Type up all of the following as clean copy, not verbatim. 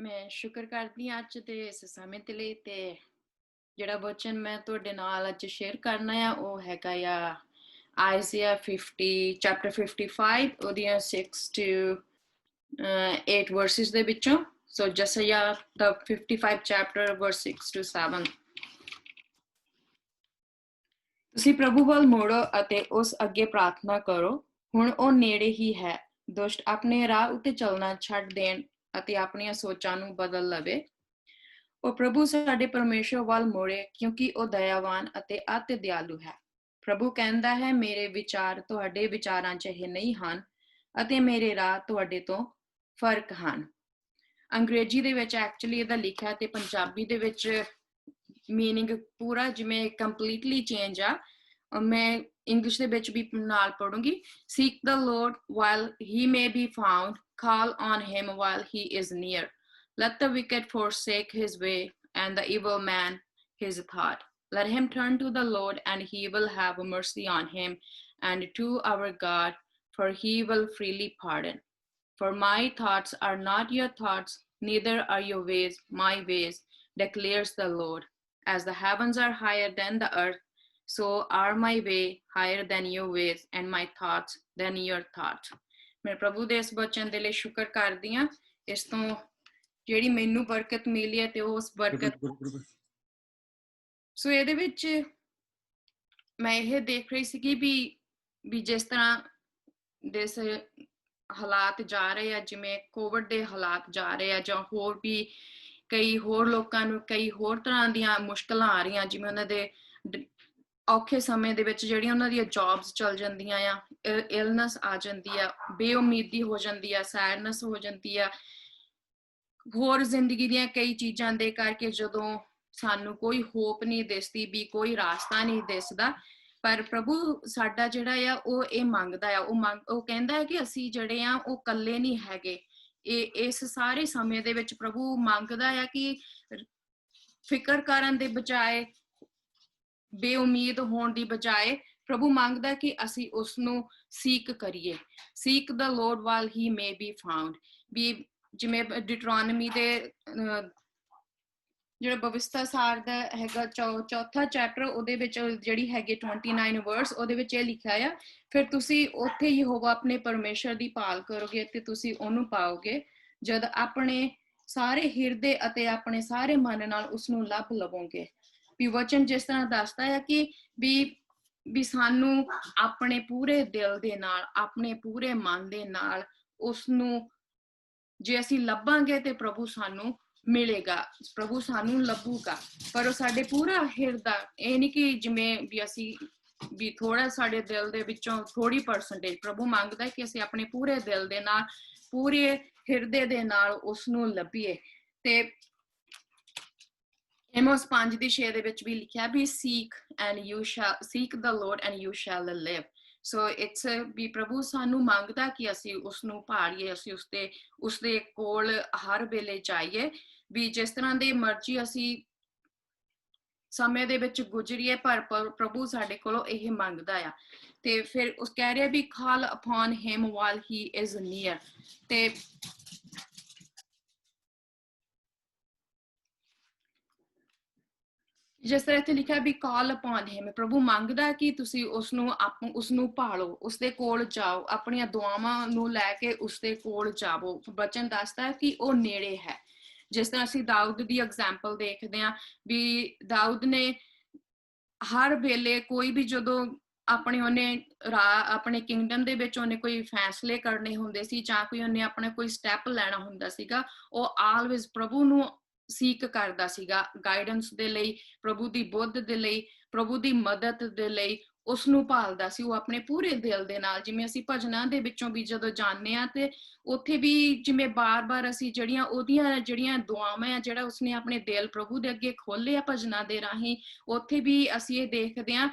ਮੈਂ ਸ਼ੁਕਰ ਕਰਦੀ ਹਾਂ ਅੱਜ ਦੇ ਇਸ ਸਮੇਂ ਦੇ ਲਈ ਤੇ ਜਿਹੜਾ ਵਚਨ ਮੈਂ ਤੁਹਾਡੇ ਨਾਲ ਅੱਜ ਸ਼ੇਅਰ ਕਰਨਾ ਆ ਉਹ ਹੈਗਾ ਆ ਆਇਜ਼ੀਆ 50 ਚੈਪਟਰ 55 ਉਹਦੀਆਂ 6 to 8 ਵਰਸਿਸ ਦੇ ਵਿੱਚੋਂ ਸੋ ਜਸਈਆ ਦਾ 55 ਚੈਪਟਰ ਵਰਸ 6 to 7 ਤੁਸੀਂ ਪ੍ਰਭੂ ਵੱਲ ਮੋੜੋ ਅਤੇ ਉਸ ਅੱਗੇ ਪ੍ਰਾਰਥਨਾ ਕਰੋ ਹੁਣ ਉਹ ਨੇੜੇ ਹੀ ਹੈ ਦੁਸ਼ਟ ਆਪਣੇ ਰਾਹ ਉੱਤੇ ਚੱਲਣਾ ਛੱਡ ਦੇਣ ਅਤੇ ਆਪਣੀਆਂ ਸੋਚਾਂ ਨੂੰ ਬਦਲ ਲਵੇ ਉਹ ਪ੍ਰਭੂ ਸਾਡੇ ਪਰਮੇਸ਼ਰ ਵੱਲ ਮੋੜੇ ਕਿਉਂਕਿ ਉਹ ਦਇਆਵਾਨ ਅਤੇ ਅਤਿ ਦਿਆਲੂ ਹੈ ਪ੍ਰਭੂ ਕਹਿੰਦਾ ਹੈ ਮੇਰੇ ਵਿਚਾਰ ਤੁਹਾਡੇ ਵਿਚਾਰਾਂ ਜਿਹੇ ਨਹੀਂ ਹਨ ਅਤੇ ਮੇਰੇ ਰਾਹ ਤੁਹਾਡੇ ਤੋਂ ਫਰਕ ਹਨ ਅੰਗਰੇਜ਼ੀ ਦੇ ਵਿੱਚ ਐਕਚੁਅਲੀ ਇਹਦਾ ਲਿਖਿਆ ਤੇ ਪੰਜਾਬੀ ਦੇ ਵਿੱਚ ਮੀਨਿੰਗ ਪੂਰਾ ਜਿਵੇਂ ਕੰਪਲੀਟਲੀ ਚੇਂਜ ਆ ਮੈਂ ਇੰਗਲਿਸ਼ ਦੇ ਵਿੱਚ ਵੀ ਨਾਲ ਪੜੂੰਗੀ seek the Lord while he may be found call on him while he is near let the wicked forsake his way and the evil man his thought let him turn to the Lord and he will have mercy on him and to our God for he will freely pardon for my thoughts are not your thoughts neither are your ways my ways declares the Lord as the heavens are higher than the earth so are my way higher than your ways and my thoughts than your thoughts ਮੈਂ ਪ੍ਰਭੂ ਦੇ ਇਸ ਬਚਨ ਦੇ ਲਈ ਸ਼ੁਕਰ ਕਰਦੀ ਹਾਂ ਇਸ ਤੋਂ ਜਿਹੜੀ ਮੈਨੂੰ ਬਰਕਤ ਮਿਲੀ ਹੈ ਤੇ ਉਸ ਬਰਕਤ ਸੋ ਇਹਦੇ ਵਿੱਚ ਮੈਂ ਇਹ ਦੇਖ ਰਹੀ ਸੀ ਕਿ ਵੀ ਜਿਸ ਤਰ੍ਹਾਂ ਦੇਸ ਹਾਲਾਤ ਜਾ ਰਹੇ ਆ ਜਿਵੇਂ ਕੋਵਿਡ ਦੇ ਹਾਲਾਤ ਜਾ ਰਹੇ ਆ ਜਾਂ ਹੋਰ ਵੀ ਕਈ ਹੋਰ ਲੋਕਾਂ ਨੂੰ ਕਈ ਹੋਰ ਤਰ੍ਹਾਂ ਦੀਆਂ ਮੁਸ਼ਕਲਾਂ ਆ ਰਹੀਆਂ ਜਿਵੇਂ ਉਹਨਾਂ ਦੇ ਔਖੇ ਸਮੇਂ ਦੇ ਵਿੱਚ ਜਿਹੜੀਆਂ ਉਹਨਾਂ ਦੀਆਂ ਜੌਬਸ ਚੱਲ ਜਾਂਦੀਆਂ ਆ ਇਲਨੈਸ ਆ ਜਾਂਦੀ ਆ ਬੇਉਮੀਦੀ ਹੋ ਜਾਂਦੀ ਆ ਸੈਡਨੈਸ ਹੋ ਜਾਂਦੀ ਆ ਹੋਰ ਜ਼ਿੰਦਗੀ ਦੀਆਂ ਕਈ ਚੀਜ਼ਾਂ ਦੇ ਕਰਕੇ ਜਦੋਂ ਸਾਨੂੰ ਕੋਈ ਹੋਪ ਨਹੀਂ ਦਿਸਦੀ ਵੀ ਕੋਈ ਰਾਸਤਾ ਨਹੀਂ ਦਿਸਦਾ ਪਰ ਪ੍ਰਭੂ ਸਾਡਾ ਜਿਹੜਾ ਆ ਉਹ ਇਹ ਮੰਗਦਾ ਆ ਉਹ ਕਹਿੰਦਾ ਹੈ ਕਿ ਅਸੀਂ ਜਿਹੜੇ ਆ ਉਹ ਇਕੱਲੇ ਨਹੀਂ ਹੈਗੇ ਇਸ ਸਾਰੇ ਸਮੇਂ ਦੇ ਵਿੱਚ ਪ੍ਰਭੂ ਮੰਗਦਾ ਆ ਕਿ ਫਿਕਰ ਕਰਨ ਦੇ ਬਜਾਏ ਬੇਉਮੀਦ ਹੋਣ ਦੀ ਬਜਾਏ ਪ੍ਰਭੂ ਮੰਗਦਾ ਕਿ ਅਸੀਂ ਉਸ ਨੂੰ ਸੀਕ ਕਰੀਏ seek the Lord while he may be found ਵੀ ਜਿਵੇਂ ਡਿਟਰੋਨਮੀ ਦੇ ਜਿਹੜਾ ਭਵਿਸ਼ਤਾ ਸਾਰ ਦਾ ਹੈਗਾ ਚੌਥਾ ਚੈਪਟਰ ਉਹਦੇ ਵਿੱਚ ਜਿਹੜੀ ਹੈਗੀ 29 ਵਰਸ ਉਹਦੇ ਵਿੱਚ ਇਹ ਲਿਖਿਆ ਆ ਫਿਰ ਤੁਸੀਂ ਉੱਥੇ ਹੀ ਹੋਵੋ ਆਪਣੇ ਪਰਮੇਸ਼ਰ ਦੀ ਭਾਲ ਕਰੋਗੇ ਤੇ ਤੁਸੀਂ ਉਹਨੂੰ ਪਾਓਗੇ ਜਦ ਆਪਣੇ ਸਾਰੇ ਹਿਰਦੇ ਅਤੇ ਆਪਣੇ ਸਾਰੇ ਮਨ ਨਾਲ ਉਸਨੂੰ ਲੱਭ ਲਵੋਗੇ ਵੀ ਵਚਨ ਜਿਸ ਤਰ੍ਹਾਂ ਦੱਸਦਾ ਹੈ ਕਿ ਵੀ ਸਾਨੂੰ ਆਪਣੇ ਪੂਰੇ ਦਿਲ ਦੇ ਨਾਲ ਆਪਣੇ ਪੂਰੇ ਮਨ ਦੇ ਨਾਲ ਉਸਨੂੰ ਜੇ ਅਸੀਂ ਲੱਭਾਂਗੇ ਤੇ ਪ੍ਰਭੂ ਸਾਨੂੰ ਮਿਲੇਗਾ ਪ੍ਰਭੂ ਸਾਨੂੰ ਲੱਭੂਗਾ ਪਰ ਉਹ ਸਾਡੇ ਪੂਰਾ ਹਿਰਦਾ ਇਹ ਨਹੀਂ ਕਿ ਜਿਵੇਂ ਵੀ ਅਸੀਂ ਵੀ ਥੋੜਾ ਸਾਡੇ ਦਿਲ ਦੇ ਵਿੱਚੋਂ ਥੋੜੀ ਪਰਸੈਂਟੇਜ ਪ੍ਰਭੂ ਮੰਗਦਾ ਕਿ ਅਸੀਂ ਆਪਣੇ ਪੂਰੇ ਦਿਲ ਦੇ ਨਾਲ ਪੂਰੇ ਹਿਰਦੇ ਦੇ ਨਾਲ ਉਸਨੂੰ ਲੱਭੀਏ ਤੇ Amos 5:6 ਦੇ ਵਿੱਚ ਵੀ ਲਿਖਿਆ ਵੀ seek the Lord and you shall live so it's ਵੀ ਪ੍ਰਭੂ ਸਾਨੂੰ ਮੰਗਦਾ ਕਿ ਅਸੀਂ ਉਸਨੂੰ ਭਾਲੀਏ ਅਸੀਂ ਉਸਦੇ ਕੋਲ ਹਰ ਵੇਲੇ ਜਾਈਏ ਵੀ ਜਿਸ ਤਰ੍ਹਾਂ ਦੀ ਮਰਜ਼ੀ ਅਸੀਂ ਸਮੇਂ ਦੇ ਵਿੱਚ ਗੁਜ਼ਰੀਏ ਪਰ ਪ੍ਰਭੂ ਸਾਡੇ ਕੋਲੋਂ ਇਹ ਮੰਗਦਾ ਆ ਤੇ ਫਿਰ ਉਸ ਕਹਿ ਰਿਹਾ ਵੀ call upon him while he is near ਤੇ ਜਿਸ ਤਰ੍ਹਾਂ ਇੱਥੇ ਲਿਖਿਆ ਵੀ call upon him ਪ੍ਰਭੂ ਮੰਗਦਾ ਕਿ ਤੁਸੀਂ ਉਸਨੂੰ ਭਾਲੋ ਉਸਦੇ ਕੋਲ ਜਾਓ ਆਪਣੀਆਂ ਦੁਆਵਾਂ ਨੂੰ ਲੈ ਕੇ ਉਸਦੇ ਕੋਲ ਜਾਵੋ ਬਚਨ ਦੱਸਦਾ ਹੈ ਕਿ ਉਹ ਨੇੜੇ ਹੈ ਜਿਸ ਤਰ੍ਹਾਂ ਅਸੀਂ ਦਾਊਦ ਦੀ ਐਗਜ਼ਾਮਪਲ ਦੇਖਦੇ ਹਾਂ ਵੀ ਦਾਊਦ ਨੇ ਹਰ ਵੇਲੇ ਕੋਈ ਵੀ ਜਦੋਂ ਆਪਣੇ ਕਿੰਗਡਮ ਦੇ ਵਿੱਚ ਉਹਨੇ ਕੋਈ ਫੈਸਲੇ ਕਰਨੇ ਹੁੰਦੇ ਸੀ ਜਾਂ ਉਹਨੇ ਆਪਣਾ ਕੋਈ ਸਟੈਪ ਲੈਣਾ ਹੁੰਦਾ ਸੀਗਾ ਉਹ ਆਲਵੇਜ਼ ਪ੍ਰਭੂ ਨੂੰ ਸੀਕ ਕਰਦਾ ਸੀਗਾ ਗਾਈਡੈਂਸ ਦੇ ਲਈ ਪ੍ਰਭੂ ਦੀ ਬੁੱਧ ਦੇ ਲਈ ਪ੍ਰਭੂ ਦੀ ਮਦਦ ਦੇ ਲਈ ਉਸਨੂੰ ਭਾਲਦਾ ਸੀ ਉਹ ਆਪਣੇ ਪੂਰੇ ਦਿਲ ਦੇ ਨਾਲ ਜਿਵੇਂ ਅਸੀਂ ਭਜਨਾਂ ਦੇ ਵਿੱਚੋਂ ਵੀ ਜਦੋਂ ਜਾਂਦੇ ਆ ਤੇ ਉੱਥੇ ਵੀ ਜਿਵੇਂ ਬਾਰ-ਬਾਰ ਅਸੀਂ ਜਿਹੜੀਆਂ ਦੁਆਵਾਂ ਆ ਜਿਹੜਾ ਉਸਨੇ ਆਪਣੇ ਦਿਲ ਪ੍ਰਭੂ ਦੇ ਅੱਗੇ ਖੋਲੇ ਆ ਭਜਨਾਂ ਦੇ ਰਾਹੀਂ ਉੱਥੇ ਵੀ ਅਸੀਂ ਇਹ ਦੇਖਦੇ ਆ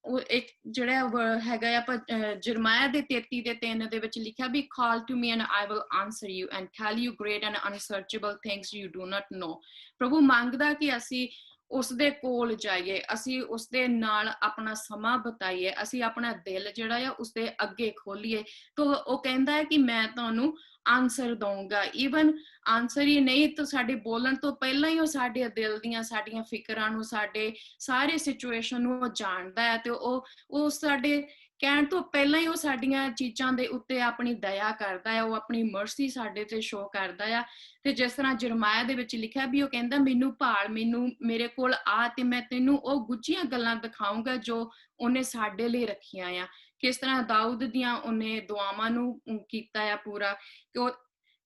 ਉਹ ਇੱਕ ਜਿਹੜਾ ਹੈਗਾ ਆ ਜਰਮਾਇਆ ਦੇ 33:3 ਦੇ ਵਿੱਚ ਲਿਖਿਆ ਵੀ call to me and I will answer you and tell you great and unsearchable things you do not know ਪ੍ਰਭੂ ਮੰਗਦਾ ਕਿ ਅਸੀਂ ਉਸਦੇ ਕੋਲ ਜਾਈਏ, ਅਸੀਂ ਉਸਦੇ ਨਾਲ ਆਪਣਾ ਸਮਾਂ ਬਿਤਾਈਏ, ਅਸੀਂ ਆਪਣਾ ਦਿਲ ਜਿਹੜਾ ਆ ਉਸਦੇ ਅੱਗੇ ਖੋਲੀਏ। ਤਾਂ ਉਹ ਕਹਿੰਦਾ ਹੈ ਕਿ ਮੈਂ ਤੁਹਾਨੂੰ ਆਨਸਰ ਦਊਂਗਾ। ਈਵਨ ਆਨਸਰ ਹੀ ਨਹੀਂ ਤਾਂ ਸਾਡੇ ਬੋਲਣ ਤੋਂ ਪਹਿਲਾਂ ਹੀ ਉਹ ਸਾਡੇ ਦਿਲ ਦੀਆਂ, ਸਾਡੀਆਂ ਫਿਕਰਾਂ ਨੂੰ, ਸਾਡੇ ਸਾਰੇ ਸਿਚੁਏਸ਼ਨ ਨੂੰ ਉਹ ਜਾਣਦਾ ਹੈ, ਤੇ ਉਹ ਸਾਡੇ ਕਹਿਣ ਤੋਂ ਪਹਿਲਾਂ ਹੀ ਉਹ ਸਾਡੀਆਂ ਚੀਜ਼ਾਂ ਦੇ ਉੱਤੇ ਆਪਣੀ ਦਇਆ ਕਰਦਾ ਹੈ, ਉਹ ਆਪਣੀ ਮਰਸੀ ਸਾਡੇ ਤੇ ਸ਼ੋ ਕਰਦਾ ਆ। ਤੇ ਜਿਸ ਤਰ੍ਹਾਂ ਜਰਮਾਇਆ ਦੇ ਵਿੱਚ ਲਿਖਿਆ ਵੀ ਉਹ ਕਹਿੰਦਾ ਮੈਨੂੰ ਭਾਲ, ਮੈਨੂੰ ਮੇਰੇ ਕੋਲ ਆ ਤੇ ਮੈਂ ਤੈਨੂੰ ਉਹ ਗੁੱਝੀਆਂ ਗੱਲਾਂ ਦਿਖਾਊਂਗਾ ਜੋ ਉਹਨੇ ਸਾਡੇ ਲਈ ਰੱਖੀਆਂ ਆ। ਕਿਸ ਤਰ੍ਹਾਂ ਦਾਊਦ ਦੀਆਂ ਉਹਨੇ ਦੁਆਵਾਂ ਨੂੰ ਕੀਤਾ ਆ ਪੂਰਾ।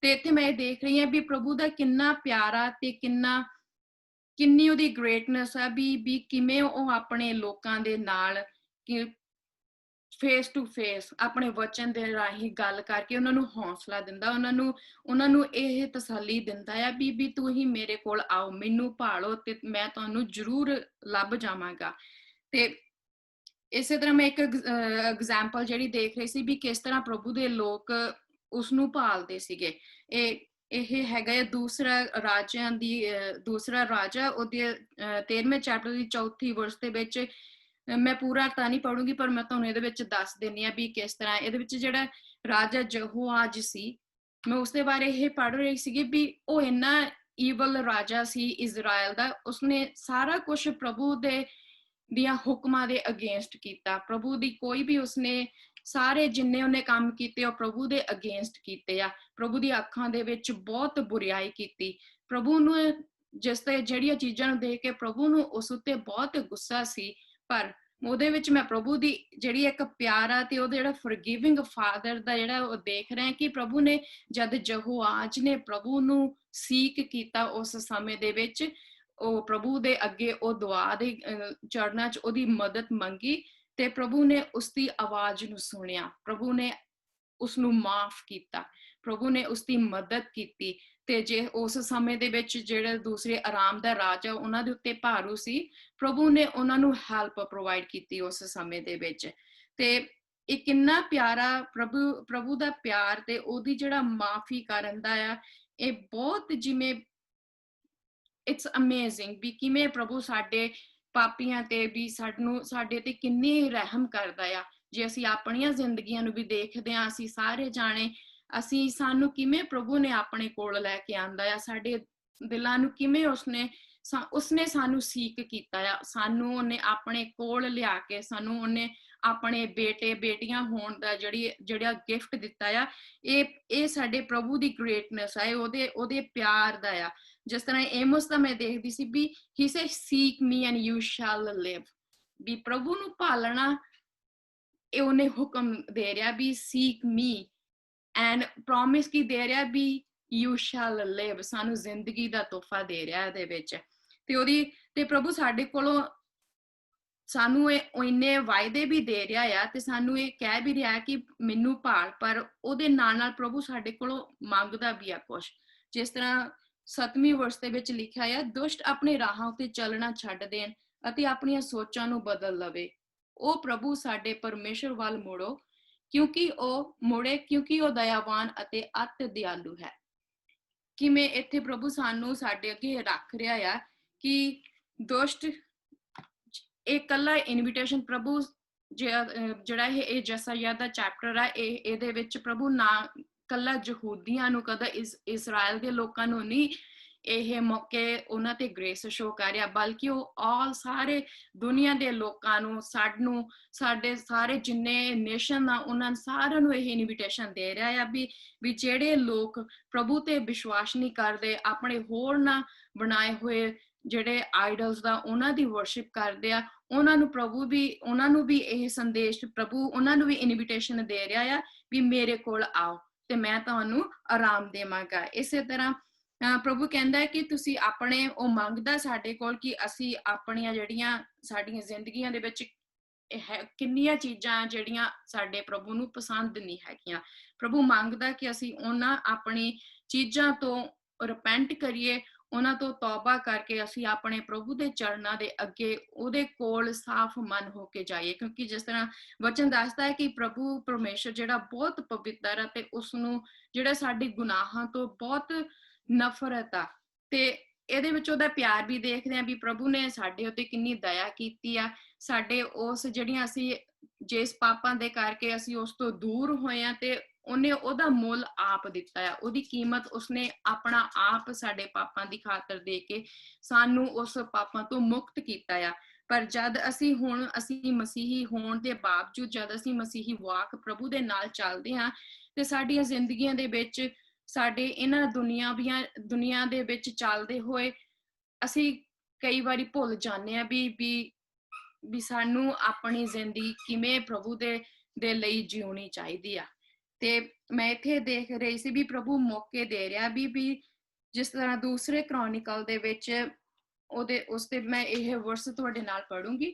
ਤੇ ਇੱਥੇ ਮੈਂ ਇਹ ਦੇਖ ਰਹੀ ਹਾਂ ਵੀ ਪ੍ਰਭੂ ਦਾ ਕਿੰਨਾ ਪਿਆਰਾ ਤੇ ਕਿੰਨੀ ਉਹਦੀ ਗ੍ਰੇਟਨੈਸ ਆ, ਵੀ ਕਿਵੇਂ ਉਹ ਆਪਣੇ ਲੋਕਾਂ ਦੇ ਨਾਲ ਫੇਸ ਟੂ ਫੇਸ ਆਪਣੇ ਵਚਨ ਦੇ ਰਾਹੀਂ ਗੱਲ ਕਰਕੇ ਉਹਨਾਂ ਨੂੰ ਹੌਸਲਾ ਦਿੰਦਾ, ਉਹਨਾਂ ਨੂੰ ਇਹ ਤਸੱਲੀ ਦਿੰਦਾ ਆ ਵੀ ਤੁਸੀਂ ਮੇਰੇ ਕੋਲ ਆਓ, ਮੈਨੂੰ ਭਾਲੋ ਤੇ ਮੈਂ ਤੁਹਾਨੂੰ ਜ਼ਰੂਰ ਲੱਭ ਜਾਵਾਂਗਾ। ਤੇ ਇਸੇ ਤਰ੍ਹਾਂ ਮੈਂ ਇੱਕ ਐਗਜ਼ਾਮਪਲ ਜਿਹੜੀ ਦੇਖ ਰਹੀ ਸੀ ਵੀ ਕਿਸ ਤਰ੍ਹਾਂ ਪ੍ਰਭੂ ਦੇ ਲੋਕ ਉਸਨੂੰ ਭਾਲਦੇ ਸੀਗੇ। ਇਹ ਹੈਗਾ ਦੂਸਰਾ ਰਾਜਾ ਉਹਦੇ 13ਵੇਂ ਚੈਪਟਰ ਦੀ 4 ਵਰਸ ਦੇ ਵਿੱਚ। ਮੈਂ ਪੂਰਾ ਤਾਂ ਨਹੀਂ ਪੜੂੰਗੀ ਪਰ ਮੈਂ ਤੁਹਾਨੂੰ ਇਹਦੇ ਵਿੱਚ ਦੱਸ ਦਿੰਦੀ ਆ ਵੀ ਕਿਸ ਤਰ੍ਹਾਂ ਇਹਦੇ ਵਿੱਚ ਜਿਹੜਾ ਰਾਜਾ ਯਹੋਆਜ ਸੀ, ਮੈਂ ਉਸਦੇ ਬਾਰੇ ਇਹ ਪੜ੍ਹ ਰਹੀ ਸੀਗੀ ਵੀ ਉਹ ਇੰਨਾ ਈਵਲ ਰਾਜਾ ਸੀ ਇਜ਼ਰਾਈਲ ਦਾ। ਉਸਨੇ ਸਾਰਾ ਕੁਝ ਪ੍ਰਭੂ ਦੀਆਂ ਹੁਕਮਾਂ ਦੇ ਅਗੇਂਸਟ ਕੀਤਾ। ਪ੍ਰਭੂ ਦੀ ਕੋਈ ਵੀ ਉਸਨੇ ਸਾਰੇ ਜਿੰਨੇ ਉਹਨੇ ਕੰਮ ਕੀਤੇ ਉਹ ਪ੍ਰਭੂ ਦੇ ਅਗੇਂਸਟ ਕੀਤੇ ਆ। ਪ੍ਰਭੂ ਦੀ ਅੱਖਾਂ ਦੇ ਵਿੱਚ ਬਹੁਤ ਬੁਰੀਾਈ ਕੀਤੀ। ਪ੍ਰਭੂ ਨੂੰ ਜਿਹੜੀਆਂ ਚੀਜ਼ਾਂ ਨੂੰ ਦੇਖ ਕੇ ਪ੍ਰਭੂ ਨੂੰ ਉਸ ਉੱਤੇ ਬਹੁਤ ਗੁੱਸਾ ਸੀ। ਪਰ ਉਹਦੇ ਵਿੱਚ ਮੈਂ ਪ੍ਰਭੂ ਦੀ ਜਿਹੜੀ ਇੱਕ ਪਿਆਰਾ ਤੇ ਉਹਦਾ ਜਿਹੜਾ ਫੋਰਗਿਵਿੰਗ ਫਾਦਰ ਦਾ ਜਿਹੜਾ ਉਹ ਦੇਖ ਰਹੇ ਕਿ ਪ੍ਰਭੂ ਨੇ ਜਦ ਯਹੋਆਜ ਨੇ ਪ੍ਰਭੂ ਨੂੰ ਸੀਕ ਕੀਤਾ ਉਸ ਸਮੇਂ ਦੇ ਵਿੱਚ, ਉਹ ਪ੍ਰਭੂ ਦੇ ਅੱਗੇ ਉਹ ਦੁਆ ਦੇ ਚਰਨਾਂ 'ਚ ਉਹਦੀ ਮਦਦ ਮੰਗੀ ਤੇ ਪ੍ਰਭੂ ਨੇ ਉਸਦੀ ਆਵਾਜ਼ ਨੂੰ ਸੁਣਿਆ, ਪ੍ਰਭੂ ਨੇ ਉਸਨੂੰ ਮਾਫ ਕੀਤਾ, ਪ੍ਰਭੂ ਨੇ ਉਸਦੀ ਮਦਦ ਕੀਤੀ। ਤੇ ਜੇ ਉਸ ਸਮੇਂ ਦੇ ਵਿੱਚ ਜਿਹੜੇ ਦੂਸਰੇ ਆਰਾਮ ਦਾ ਰਾਜਾ ਉਹਨਾਂ ਦੇ ਉੱਤੇ ਭਾਰੂ ਸੀ, ਪ੍ਰਭੂ ਨੇ ਉਹਨਾਂ ਨੂੰ ਹੈਲਪ ਪ੍ਰੋਵਾਈਡ ਕੀਤੀ ਉਸ ਸਮੇਂ ਦੇ ਵਿੱਚ। ਤੇ ਇਹ ਕਿੰਨਾ ਪਿਆਰਾ ਪ੍ਰਭੂ ਦਾ ਪਿਆਰ ਤੇ ਉਹਦੀ ਜਿਹੜਾ ਮਾਫੀ ਕਰਨ ਦਾ ਆ, ਇਹ ਬਹੁਤ ਜਿਵੇਂ ਇਟਸ ਅਮੇਜ਼ਿੰਗ ਵੀ ਕਿਵੇਂ ਪ੍ਰਭੂ ਸਾਡੇ ਪਾਪੀਆਂ ਤੇ ਵੀ ਸਾਡੇ ਤੇ ਕਿੰਨੀ ਰਹਿਮ ਕਰਦਾ ਆ। ਜੇ ਅਸੀਂ ਆਪਣੀਆਂ ਜ਼ਿੰਦਗੀਆਂ ਨੂੰ ਵੀ ਦੇਖਦੇ ਹਾਂ, ਅਸੀਂ ਸਾਰੇ ਜਾਣੇ ਸਾਨੂੰ ਕਿਵੇਂ ਪ੍ਰਭੂ ਨੇ ਆਪਣੇ ਕੋਲ ਲੈ ਕੇ ਆਂਦਾ ਆ, ਸਾਡੇ ਦਿਲਾਂ ਨੂੰ ਕਿਵੇਂ ਉਸਨੇ ਸਾਨੂੰ ਸੀਕ ਕੀਤਾ ਆ, ਸਾਨੂੰ ਉਹਨੇ ਆਪਣੇ ਕੋਲ ਲਿਆ ਕੇ ਸਾਨੂੰ ਉਹਨੇ ਆਪਣੇ ਬੇਟੇ ਬੇਟੀਆਂ ਹੋਣ ਦਾ ਜਿਹੜਾ ਗਿਫਟ ਦਿੱਤਾ ਆ। ਇਹ ਸਾਡੇ ਪ੍ਰਭੂ ਦੀ ਗ੍ਰੇਟਨੈਸ ਆ, ਉਹਦੇ ਪਿਆਰ ਦਾ ਆ। ਜਿਸ ਤਰ੍ਹਾਂ ਏਮੋਸ ਦਾ ਮੈਂ ਦੇਖਦੀ ਸੀ ਵੀ he said seek me and you shall live, ਵੀ ਪ੍ਰਭੂ ਨੂੰ ਭਾਲਣਾ ਇਹ ਉਹਨੇ ਹੁਕਮ ਦੇ ਰਿਹਾ ਵੀ seek me and promise ਕੀ ਦੇ ਰਿਹਾ ਵੀ you shall live, ਸਾਨੂੰ ਜ਼ਿੰਦਗੀ ਦਾ ਤੋਹਫਾ ਦੇ ਰਿਹਾ ਇਹਦੇ ਵਿੱਚ। ਤੇ ਪ੍ਰਭੂ ਸਾਡੇ ਕੋਲੋਂ ਸਾਨੂੰ ਇਹ ਇੰਨੇ ਵਾਅਦੇ ਵੀ ਦੇ ਰਿਹਾ ਆ ਤੇ ਸਾਨੂੰ ਇਹ ਕਹਿ ਵੀ ਰਿਹਾ ਕਿ ਮੈਨੂੰ ਭਾਲ, ਪਰ ਉਹਦੇ ਨਾਲ ਨਾਲ ਪ੍ਰਭੂ ਸਾਡੇ ਕੋਲੋਂ ਮੰਗਦਾ ਵੀ ਆ ਕੁਛ। ਜਿਸ ਤਰ੍ਹਾਂ 7ਵੀਂ ਵਰਸ ਦੇ ਵਿੱਚ ਲਿਖਿਆ ਆ, ਦੁਸ਼ਟ ਆਪਣੇ ਰਾਹਾਂ ਉੱਤੇ ਚੱਲਣਾ ਛੱਡ ਦੇਣ ਅਤੇ ਆਪਣੀਆਂ ਸੋਚਾਂ ਨੂੰ ਬਦਲ ਲਵੇ। ਉਹ ਪ੍ਰਭੂ ਸਾਡੇ ਪਰਮੇਸ਼ਰ ਵੱਲ ਮੁੜੋ ਕਿਉਂਕਿ ਉਹ ਦਇਆਵਾਨ ਅਤੇ ਅਤਿ ਦਿਆਲੂ ਹੈ। ਕਿਵੇਂ ਇੱਥੇ ਪ੍ਰਭੂ ਸਾਨੂੰ ਸਾਡੇ ਅੱਗੇ ਰੱਖ ਰਿਹਾ ਆ ਕਿ ਦੁਸ਼ਟ ਇਹ ਕੱਲਾ ਇਨਵੀਟੇਸ਼ਨ ਪ੍ਰਭੂ ਜਿਹੜਾ ਇਹ ਜਸਾਇਆ ਦਾ ਚੈਪਟਰ ਆ, ਇਹਦੇ ਵਿੱਚ ਪ੍ਰਭੂ ਨਾ ਕੱਲਾ ਯਹੂਦੀਆਂ ਨੂੰ ਕਦਾ ਇਸਰਾਇਲ ਦੇ ਲੋਕਾਂ ਨੂੰ ਨਹੀਂ ਇਹ ਮੌਕੇ ਉਹਨਾਂ ਤੇ ਗ੍ਰੇਸ ਸ਼ੋ ਕਰ ਰਿਹਾ, ਬਲਕਿ ਉਹ ਸਾਰੇ ਦੁਨੀਆ ਦੇ ਲੋਕਾਂ ਨੂੰ ਸਾਡੇ ਸਾਰੇ ਜਿੰਨੇ ਨੇਸ਼ਨ ਆ ਉਹਨਾਂ ਸਾਰਿਆਂ ਨੂੰ ਇਹ ਇਨਵੀਟੇਸ਼ਨ ਦੇ ਰਿਹਾ ਆ ਵੀ ਜਿਹੜੇ ਲੋਕ ਪ੍ਰਭੂ ਤੇ ਵਿਸ਼ਵਾਸ ਨਹੀਂ ਕਰਦੇ, ਆਪਣੇ ਹੋਰ ਨਾ ਬਣਾਏ ਹੋਏ ਜਿਹੜੇ ਆਈਡਲਸ ਦਾ ਉਹਨਾਂ ਦੀ ਵਰਸ਼ਿਪ ਕਰਦੇ ਆ, ਉਹਨਾਂ ਨੂੰ ਵੀ ਇਹ ਸੰਦੇਸ਼ ਪ੍ਰਭੂ ਉਹਨਾਂ ਨੂੰ ਵੀ ਇਨਵੀਟੇਸ਼ਨ ਦੇ ਰਿਹਾ ਆ ਵੀ ਮੇਰੇ ਕੋਲ ਆਓ ਤੇ ਮੈਂ ਤੁਹਾਨੂੰ ਆਰਾਮ ਦੇਵਾਂਗਾ। ਇਸੇ ਤਰ੍ਹਾਂ ਪ੍ਰਭੂ ਕਹਿੰਦਾ ਹੈ ਕਿ ਤੁਸੀਂ ਉਹ ਮੰਗਦਾ ਸਾਡੇ ਕੋਲ ਕਿ ਅਸੀਂ ਆਪਣੀਆਂ ਜਿਹੜੀਆਂ ਸਾਡੀਆਂ ਜ਼ਿੰਦਗੀਆਂ ਦੇ ਵਿੱਚ ਕਿੰਨੀਆਂ ਚੀਜ਼ਾਂ ਜਿਹੜੀਆਂ ਸਾਡੇ ਪ੍ਰਭੂ ਨੂੰ ਪਸੰਦ ਨਹੀਂ ਹੈਗੀਆਂ। ਪ੍ਰਭੂ ਮੰਗਦਾ ਕਿ ਅਸੀਂ ਉਹਨਾਂ ਆਪਣੀ ਚੀਜ਼ਾਂ ਤੋਂ ਰਿਪੈਂਟ ਕਰੀਏ, ਉਹਨਾਂ ਤੋਂ ਤੌਬਾ ਕਰਕੇ ਅਸੀਂ ਆਪਣੇ ਪ੍ਰਭੂ ਦੇ ਚਰਨਾਂ ਦੇ ਅੱਗੇ ਉਹਦੇ ਕੋਲ ਸਾਫ਼ ਮਨ ਹੋ ਕੇ ਜਾਈਏ। ਕਿਉਂਕਿ ਜਿਸ ਤਰ੍ਹਾਂ ਵਚਨ ਦੱਸਦਾ ਹੈ ਕਿ ਪ੍ਰਭੂ ਪਰਮੇਸ਼ਰ ਜਿਹੜਾ ਬਹੁਤ ਪਵਿੱਤਰ ਹੈ ਤੇ ਉਸਨੂੰ ਜਿਹੜਾ ਸਾਡੇ ਗੁਨਾਹਾਂ ਤੋਂ ਬਹੁਤ ਨਫ਼ਰਤ ਆ ਤੇ ਇਹਦੇ ਵਿੱਚ ਉਹਦਾ ਪਿਆਰ ਵੀ ਦੇਖਦੇ ਹਾਂ ਵੀ ਪ੍ਰਭੂ ਨੇ ਸਾਡੇ ਉੱਤੇ ਕਿੰਨੀ ਦਇਆ ਕੀਤੀ ਆ। ਸਾਡੇ ਉਸ ਜਿਹੜੀਆਂ ਅਸੀਂ ਜਿਸ ਪਾਪਾਂ ਦੇ ਕਰਕੇ ਅਸੀਂ ਉਸ ਤੋਂ ਦੂਰ ਹੋਏ ਆ ਤੇ ਉਹਨੇ ਉਹਦਾ ਮੁੱਲ ਆਪ ਦਿੱਤਾ ਆ। ਉਹਦੀ ਕੀਮਤ ਉਸਨੇ ਆਪਣਾ ਆਪ ਸਾਡੇ ਪਾਪਾਂ ਦੀ ਖਾਤਰ ਦੇ ਕੇ ਸਾਨੂੰ ਉਸ ਪਾਪਾਂ ਤੋਂ ਮੁਕਤ ਕੀਤਾ ਆ। ਪਰ ਜਦ ਅਸੀਂ ਮਸੀਹੀ ਹੋਣ ਦੇ ਬਾਵਜੂਦ ਜਦ ਅਸੀਂ ਮਸੀਹੀ ਵਾਕ ਪ੍ਰਭੂ ਦੇ ਨਾਲ ਚੱਲਦੇ ਹਾਂ ਤੇ ਸਾਡੀਆਂ ਜ਼ਿੰਦਗੀਆਂ ਦੇ ਵਿੱਚ ਸਾਡੇ ਇਹਨਾਂ ਦੁਨੀਆ ਦੇ ਵਿੱਚ ਚੱਲਦੇ ਹੋਏ ਅਸੀਂ ਕਈ ਵਾਰੀ ਭੁੱਲ ਜਾਂਦੇ ਆ ਵੀ ਸਾਨੂੰ ਆਪਣੀ ਜ਼ਿੰਦਗੀ ਕਿਵੇਂ ਪ੍ਰਭੂ ਦੇ ਲਈ ਜਿਉਣੀ ਚਾਹੀਦੀ ਆ। ਤੇ ਮੈਂ ਇੱਥੇ ਦੇਖ ਰਹੀ ਸੀ ਵੀ ਪ੍ਰਭੂ ਮੌਕੇ ਦੇ ਰਿਹਾ ਵੀ ਜਿਸ ਤਰ੍ਹਾਂ ਦੂਸਰੇ ਕ੍ਰੋਨਿਕਲ ਦੇ ਵਿੱਚ ਉਸ ਤੇ ਮੈਂ ਇਹ ਵਰਸ ਤੁਹਾਡੇ ਨਾਲ ਪੜੂੰਗੀ।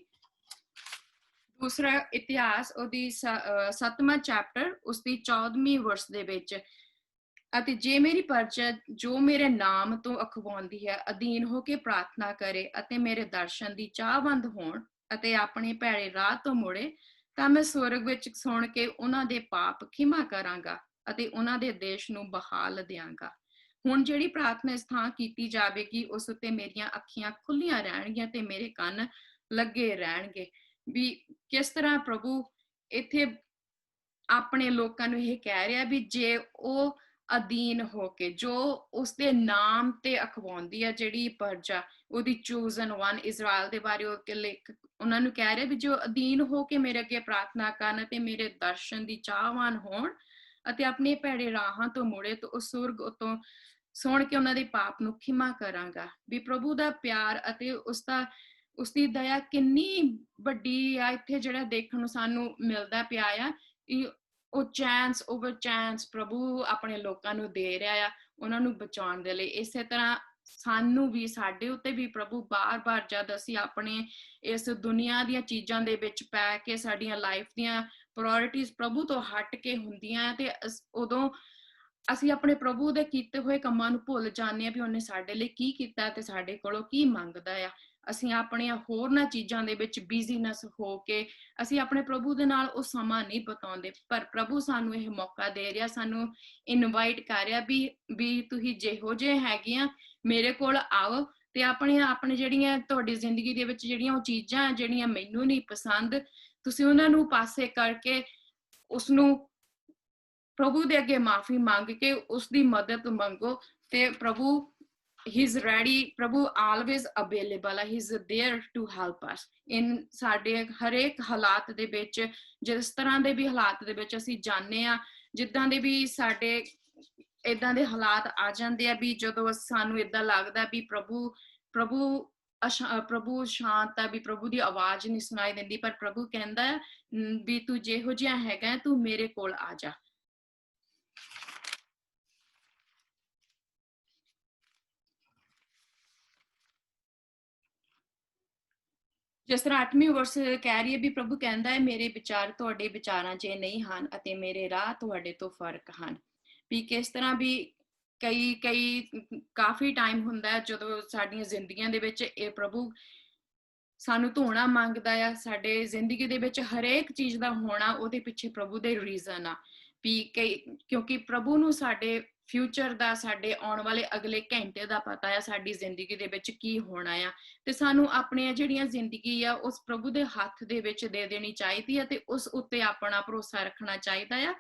ਦੂਸਰਾ ਇਤਿਹਾਸ ਉਹਦੀ 7ਵਾਂ ਚੈਪਟਰ ਉਸਦੀ 14ਵੀਂ ਵਰਸ ਦੇ ਵਿੱਚ, ਅਤੇ ਜੇ ਮੇਰੀ ਪਰਜਾ ਜੋ ਮੇਰੇ ਨਾਮ ਤੋਂ ਅਖਵਾਉਂਦੀ ਹੈ ਅਧੀਨ ਹੋ ਕੇ ਪ੍ਰਾਰਥਨਾ ਕਰੇ ਅਤੇ ਮੇਰੇ ਦਰਸ਼ਨ ਦੀ ਚਾਹਵੰਦ ਹੋਣ ਅਤੇ ਆਪਣੇ ਭੈੜੇ ਰਾਹ ਤੋਂ ਮੁੜੇ ਤਾਂ ਮੈਂ ਸਵਰਗ ਵਿੱਚ ਸੁਣ ਕੇ ਉਹਨਾਂ ਦੇ ਪਾਪ ਖਿਮਾ ਕਰਾਂਗਾ ਅਤੇ ਉਹਨਾਂ ਦੇ ਦੇਸ਼ ਨੂੰ ਬਹਾਲ ਦਿਆਂਗਾ। ਹੁਣ ਜਿਹੜੀ ਪ੍ਰਾਰਥਨਾ ਇਸ ਥਾਂ ਕੀਤੀ ਜਾਵੇਗੀ ਉਸ ਉੱਤੇ ਮੇਰੀਆਂ ਅੱਖੀਆਂ ਖੁੱਲੀਆਂ ਰਹਿਣਗੀਆਂ ਤੇ ਮੇਰੇ ਕੰਨ ਲੱਗੇ ਰਹਿਣਗੇ। ਵੀ ਕਿਸ ਤਰ੍ਹਾਂ ਪ੍ਰਭੂ ਇੱਥੇ ਆਪਣੇ ਲੋਕਾਂ ਨੂੰ ਇਹ ਕਹਿ ਰਿਹਾ ਵੀ ਜੇ ਉਹ ਅਧੀਨ ਹੋ ਕੇ ਜੋ ਉਸਦੇ ਨਾਮ ਤੇ ਅਖਵਾਉਂਦੀ ਹੈ ਜਿਹੜੀ ਪਰਜਾ ਉਹਦੀ ਚੂਜ਼ਨ ਵਨ ਇਜ਼ਰਾਈਲ ਦੇ ਬਾਰੇ ਉਹਨਾਂ ਨੂੰ ਕਹਿ ਰਿਹਾ ਵੀ ਜੋ ਅਧੀਨ ਹੋ ਕੇ ਮੇਰੇ ਅੱਗੇ ਪ੍ਰਾਰਥਨਾ ਕਰਨ ਤੇ ਮੇਰੇ ਦਰਸ਼ਨ ਦੀ ਚਾਹਵਾਨ ਹੋਣ ਅਤੇ ਆਪਣੇ ਭੈੜੇ ਰਾਹਾਂ ਤੋਂ ਮੁੜੇ ਤਾਂ ਉਹ ਸੁਰਗ ਉਤੋਂ ਸੁਣ ਕੇ ਉਹਨਾਂ ਦੇ ਪਾਪ ਨੂੰ ਖਿਮਾ ਕਰਾਂਗਾ। ਵੀ ਪ੍ਰਭੂ ਦਾ ਪਿਆਰ ਅਤੇ ਉਸਦੀ ਦਇਆ ਕਿੰਨੀ ਵੱਡੀ ਆ ਇੱਥੇ ਜਿਹੜਾ ਦੇਖਣ ਨੂੰ ਸਾਨੂੰ ਮਿਲਦਾ ਪਿਆ ਆ। ਉਹ ਚਾਂਸ ਓਵਰ ਚਾਂਸ ਪ੍ਰਭੂ ਆਪਣੇ ਲੋਕਾਂ ਨੂੰ ਦੇ ਰਿਹਾ ਆ ਉਹਨਾਂ ਨੂੰ ਬਚਾਉਣ ਦੇ ਲਈ। ਇਸੇ ਤਰ੍ਹਾਂ ਸਾਨੂੰ ਵੀ ਸਾਡੇ ਉੱਤੇ ਵੀ ਪ੍ਰਭੂ ਬਾਰ-ਬਾਰ ਜਦ ਅਸੀਂ ਆਪਣੇ ਇਸ ਦੁਨੀਆ ਦੀਆਂ ਚੀਜ਼ਾਂ ਦੇ ਵਿੱਚ ਪੈ ਕੇ ਸਾਡੀਆਂ ਲਾਈਫ ਦੀਆਂ ਪ੍ਰਾਇੋਰਟੀਜ਼ ਪ੍ਰਭੂ ਤੋਂ ਹਟ ਕੇ ਹੁੰਦੀਆਂ ਤੇ ਉਦੋਂ ਅਸੀਂ ਆਪਣੇ ਪ੍ਰਭੂ ਦੇ ਕੀਤੇ ਹੋਏ ਕੰਮਾਂ ਨੂੰ ਭੁੱਲ ਜਾਂਦੇ ਹਾਂ ਵੀ ਉਹਨੇ ਸਾਡੇ ਲਈ ਕੀ ਕੀਤਾ ਤੇ ਸਾਡੇ ਕੋਲੋਂ ਕੀ ਮੰਗਦਾ ਆ। ਅਸੀਂ ਆਪਣੀਆਂ ਹੋਰਨਾਂ ਚੀਜ਼ਾਂ ਦੇ ਵਿੱਚ ਬਿਜ਼ੀਨੈਸ ਹੋ ਕੇ ਅਸੀਂ ਆਪਣੇ ਪ੍ਰਭੂ ਦੇ ਨਾਲ ਉਹ ਸਮਾਂ ਨਹੀਂ ਬਿਤਾਉਂਦੇ। ਪਰ ਪ੍ਰਭੂ ਸਾਨੂੰ ਇਹ ਮੌਕਾ ਦੇ ਰਿਹਾ, ਸਾਨੂੰ ਇਨਵਾਈਟ ਕਰ ਰਿਹਾ ਵੀ ਤੁਸੀਂ ਜਿਹੋ ਜਿਹੇ ਹੈਗੇ ਆ ਮੇਰੇ ਕੋਲ ਆਓ ਤੇ ਆਪਣੇ ਜਿਹੜੀਆਂ ਤੁਹਾਡੀ ਜ਼ਿੰਦਗੀ ਦੇ ਵਿੱਚ ਜਿਹੜੀਆਂ ਉਹ ਚੀਜ਼ਾਂ ਜਿਹੜੀਆਂ ਮੈਨੂੰ ਨਹੀਂ ਪਸੰਦ ਤੁਸੀਂ ਉਹਨਾਂ ਨੂੰ ਪਾਸੇ ਕਰਕੇ ਉਸਨੂੰ ਪ੍ਰਭੂ ਦੇ ਅੱਗੇ ਮਾਫੀ ਮੰਗ ਕੇ ਉਸਦੀ ਮਦਦ ਮੰਗੋ ਤੇ ਪ੍ਰਭੂ he's ready, ਪ੍ਰਭੂ always available, he's there to help us in ਸਾਡੇ ਹਰੇਕ ਹਾਲਾਤ ਦੇ ਵਿੱਚ। ਜਿਸ ਤਰ੍ਹਾਂ ਦੇ ਵੀ ਹਾਲਾਤ ਦੇ ਵਿੱਚ ਅਸੀਂ ਜਾਂਦੇ ਆ, ਜਿੱਦਾਂ ਦੇ ਵੀ ਸਾਡੇ ਏਦਾਂ ਦੇ ਹਾਲਾਤ ਆ ਜਾਂਦੇ ਆ ਵੀ ਜਦੋਂ ਸਾਨੂੰ ਏਦਾਂ ਲੱਗਦਾ ਵੀ ਪ੍ਰਭੂ ਸ਼ਾਂਤ ਆ ਵੀ ਪ੍ਰਭੂ ਦੀ ਆਵਾਜ਼ ਨਹੀਂ ਸੁਣਾਈ ਦਿੰਦੀ, ਪਰ ਪ੍ਰਭੂ ਕਹਿੰਦਾ ਵੀ ਤੂੰ ਜਿਹੋ ਜਿਹਾ ਹੈਗਾ ਤੂੰ ਮੇਰੇ ਕੋਲ ਆ ਜਾ। ਜਿਸ ਤਰ੍ਹਾਂ 8ਵੀਂ ਵਰਸ ਕਹਿ ਰਹੀ ਹੈ ਵੀ ਪ੍ਰਭੂ ਕਹਿੰਦਾ ਹੈ ਮੇਰੇ ਵਿਚਾਰ ਤੁਹਾਡੇ ਵਿਚਾਰਾਂ 'ਚ ਨਹੀਂ ਹਨ ਅਤੇ ਮੇਰੇ ਰਾਹ ਤੁਹਾਡੇ ਤੋਂ ਫਰਕ ਹਨ। ਵੀ ਕਿਸ ਤਰ੍ਹਾਂ ਵੀ ਕਾਫੀ ਟਾਈਮ ਹੁੰਦਾ ਹੈ ਜਦੋਂ ਸਾਡੀਆਂ ਜ਼ਿੰਦਗੀਆਂ ਦੇ ਵਿੱਚ ਇਹ ਪ੍ਰਭੂ ਸਾਨੂੰ ਧੋਣਾ ਮੰਗਦਾ ਆ। ਸਾਡੇ ਜ਼ਿੰਦਗੀ ਦੇ ਵਿੱਚ ਹਰੇਕ ਚੀਜ਼ ਦਾ ਹੋਣਾ ਉਹਦੇ ਪਿੱਛੇ ਪ੍ਰਭੂ ਦੇ ਰੀਜ਼ਨ ਆ ਵੀ ਕਿਉਂਕਿ ਪ੍ਰਭੂ ਨੂੰ ਸਾਡੇ ਫਿਊਚਰ ਦਾ ਸਾਡੇ ਆਉਣ ਵਾਲੇ ਅਗਲੇ ਘੰਟੇ ਦਾ ਪਤਾ ਆ ਸਾਡੀ ਜ਼ਿੰਦਗੀ ਦੇ ਵਿੱਚ ਕੀ ਹੋਣਾ ਆ ਤੇ ਸਾਨੂੰ ਆਪਣੀਆਂ ਜਿਹੜੀਆਂ ਜ਼ਿੰਦਗੀ ਆ ਉਸ ਪ੍ਰਭੂ ਦੇ ਹੱਥ ਦੇ ਵਿੱਚ ਦੇ ਦੇਣੀ ਚਾਹੀਦੀ ਆ ਤੇ ਉਸ ਉੱਤੇ ਆਪਣਾ ਭਰੋਸਾ ਰੱਖਣਾ ਚਾਹੀਦਾ ਆ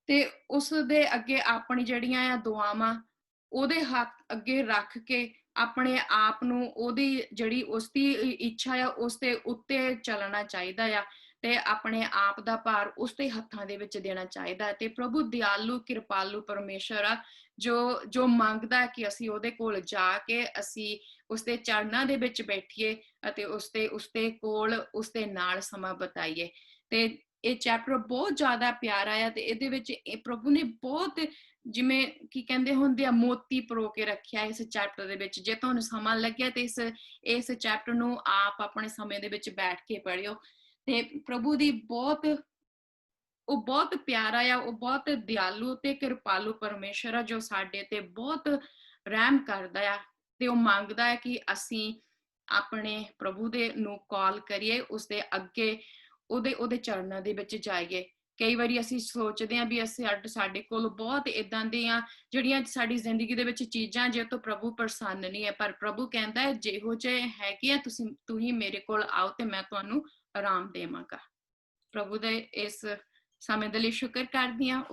ਤੇ ਉਸ ਦੇ ਅੱਗੇ ਆਪਣੀ ਜਿਹੜੀਆਂ ਆ ਦੁਆਵਾਂ ਉਹਦੇ ਹੱਥ ਅੱਗੇ ਰੱਖ ਕੇ ਆਪਣੇ ਆਪ ਨੂੰ ਉਹਦੀ ਜਿਹੜੀ ਉਸਦੀ ਇੱਛਾ ਆ ਉਸ ਦੇ ਉੱਤੇ ਚੱਲਣਾ ਚਾਹੀਦਾ ਆ ਤੇ ਆਪਣੇ ਆਪ ਦਾ ਭਾਰ ਉਸਦੇ ਹੱਥਾਂ ਦੇ ਵਿੱਚ ਦੇਣਾ ਚਾਹੀਦਾ ਤੇ ਪ੍ਰਭੂ ਦਿਆਲੂ ਕਿਰਪਾਲੂ ਪਰਮੇਸ਼ਰ ਆ ਜੋ ਮੰਗਦਾ ਕਿ ਅਸੀਂ ਉਹਦੇ ਕੋਲ ਜਾ ਕੇ ਅਸੀਂ ਉਸਦੇ ਚਰਨਾਂ ਦੇ ਵਿੱਚ ਬੈਠੀਏ ਅਤੇ ਉਸਦੇ ਕੋਲ ਉਸਦੇ ਨਾਲ ਸਮਾਂ ਬਿਤਾਈਏ। ਤੇ ਇਹ ਚੈਪਟਰ ਬਹੁਤ ਜ਼ਿਆਦਾ ਪਿਆਰਾ ਆ ਤੇ ਇਹਦੇ ਵਿੱਚ ਇਹ ਪ੍ਰਭੂ ਨੇ ਬਹੁਤ ਜਿਵੇਂ ਕੀ ਕਹਿੰਦੇ ਹੁੰਦੇ ਆ ਮੋਤੀ ਪਰੋ ਕੇ ਰੱਖਿਆ ਇਸ ਚੈਪਟਰ ਦੇ ਵਿੱਚ। ਜੇ ਤੁਹਾਨੂੰ ਸਮਾਂ ਲੱਗਿਆ ਤੇ ਇਸ ਚੈਪਟਰ ਨੂੰ ਆਪ ਆਪਣੇ ਸਮੇਂ ਦੇ ਵਿੱਚ ਬੈਠ ਕੇ ਪੜ੍ਹਿਓ ਤੇ ਪ੍ਰਭੂ ਦੀ ਉਹ ਬਹੁਤ ਪਿਆਰਾ ਆ, ਉਹ ਬਹੁਤ ਦਿਆਲੂ ਤੇ ਕਿਰਪਾਲੂ ਪਰਮੇਸ਼ਰ ਆ ਜੋ ਸਾਡੇ ਤੇ ਬਹੁਤ ਰਹਿਮ ਕਰਦਾ ਆ ਤੇ ਉਹ ਮੰਗਦਾ ਹੈ ਕਿ ਅਸੀਂ ਆਪਣੇ ਪ੍ਰਭੂ ਦੇ ਨੂੰ ਕਾਲ ਕਰੀਏ ਉਸਦੇ ਅੱਗੇ ਉਹਦੇ ਚਰਨਾਂ ਦੇ ਵਿੱਚ ਜਾਈਏ ਕਈ ਵਾਰੀ ਅਸੀਂ ਸੋਚਦੇ ਹਾਂ ਵੀ ਸਾਡੇ ਕੋਲ ਬਹੁਤ ਏਦਾਂ ਦੀਆਂ ਜਿਹੜੀਆਂ ਸਾਡੀ ਜ਼ਿੰਦਗੀ ਦੇ ਵਿੱਚ ਚੀਜ਼ਾਂ ਜੇ ਤੋਂ ਪ੍ਰਭੂ ਪ੍ਰਸੰਨ ਨਹੀਂ ਹੈ, ਪਰ ਪ੍ਰਭੂ ਕਹਿੰਦਾ ਹੈ ਜਿਹੋ ਜਿਹੇ ਹੈਗੇ ਆ ਤੁਸੀਂ ਮੇਰੇ ਕੋਲ ਆਓ ਤੇ ਮੈਂ ਤੁਹਾਨੂੰ ਆਰਾਮ ਦੇਵਾਂਗਾ। ਪ੍ਰਭੂ ਦੇ ਇਸ ਸਮੇਂ ਦੇ ਲਈ ਸ਼ੁਕਰ ਕਰਦੀ ਹਾਂ।